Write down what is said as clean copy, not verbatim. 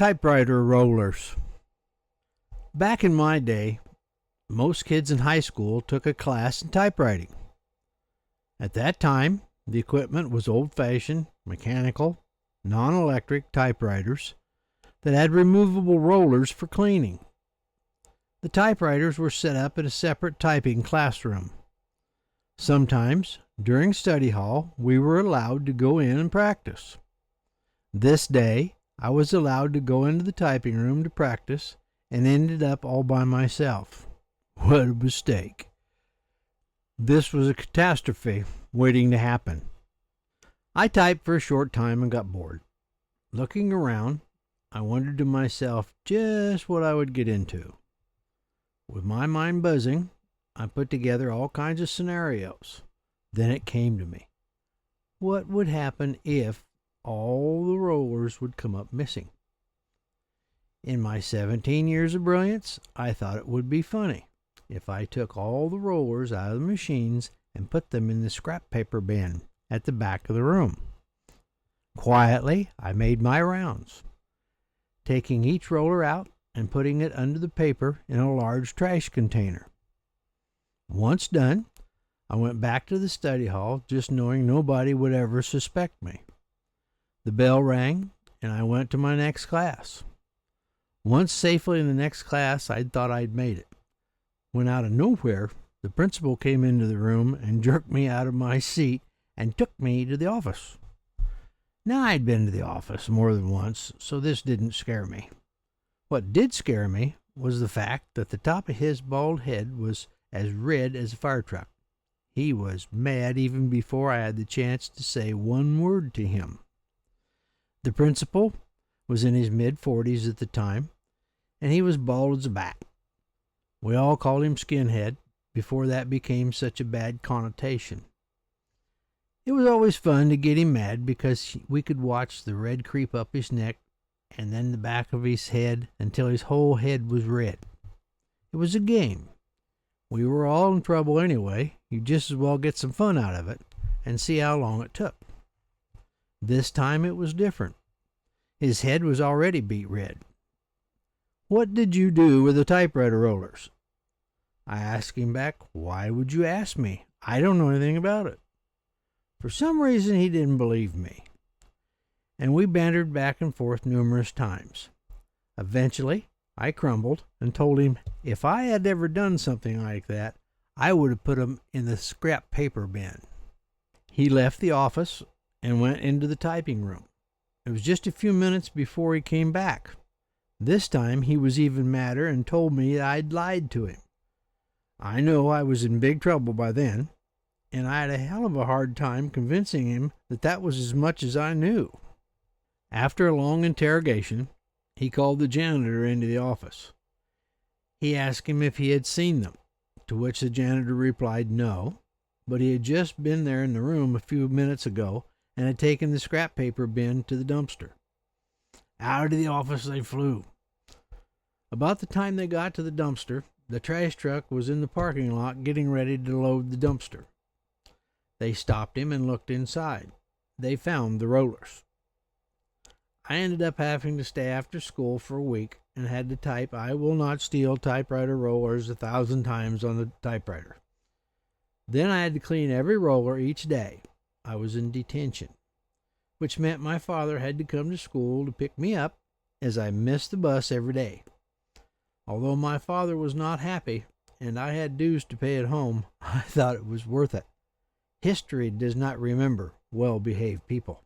Typewriter rollers. Back in my day, most kids in high school took a class in typewriting. At that time, the equipment was old-fashioned, mechanical, non-electric typewriters that had removable rollers for cleaning. The typewriters were set up in a separate typing classroom. Sometimes, during study hall, we were allowed to go in and practice. This day, I was allowed to go into the typing room to practice and ended up all by myself. What a mistake. This was a catastrophe waiting to happen. I typed for a short time and got bored. Looking around, I wondered to myself just what I would get into. With my mind buzzing, I put together all kinds of scenarios. Then it came to me. What would happen if all the rollers would come up missing? In my 17 years of brilliance, I thought it would be funny if I took all the rollers out of the machines and put them in the scrap paper bin at the back of the room. Quietly, I made my rounds, taking each roller out and putting it under the paper in a large trash container. Once done, I went back to the study hall, just knowing nobody would ever suspect me. The bell rang, and I went to my next class. Once safely in the next class, I thought I'd made it, when out of nowhere, the principal came into the room and jerked me out of my seat and took me to the office. Now, I'd been to the office more than once, so this didn't scare me. What did scare me was the fact that the top of his bald head was as red as a fire truck. He was mad even before I had the chance to say one word to him. The principal was in his mid-40s at the time, and he was bald as a bat. We all called him Skinhead before that became such a bad connotation. It was always fun to get him mad because we could watch the red creep up his neck and then the back of his head until his whole head was red. It was a game. We were all in trouble anyway. You just as well get some fun out of it and see how long it took. This time it was different. His head was already beet red. "What did you do with the typewriter rollers?" I asked him back, "Why would you ask me? I don't know anything about it." For some reason, he didn't believe me, and we bantered back and forth numerous times. Eventually, I crumbled and told him if I had ever done something like that, I would have put them in the scrap paper bin. He left the office and went into the typing room. It was just a few minutes before he came back. This time he was even madder and told me I'd lied to him. I know I was in big trouble by then, and I had a hell of a hard time convincing him that that was as much as I knew. After a long interrogation, he called the janitor into the office. He asked him if he had seen them, to which the janitor replied no, but he had just been there in the room a few minutes ago and had taken the scrap paper bin to the dumpster. Out of the office they flew. About the time they got to the dumpster, the trash truck was in the parking lot getting ready to load the dumpster. They stopped him and looked inside. They found the rollers. I ended up having to stay after school for a week and had to type "I will not steal typewriter rollers" 1,000 times on the typewriter. Then I had to clean every roller each day. I was in detention, which meant my father had to come to school to pick me up as I missed the bus every day. Although my father was not happy and I had dues to pay at home, I thought it was worth it. History does not remember well-behaved people.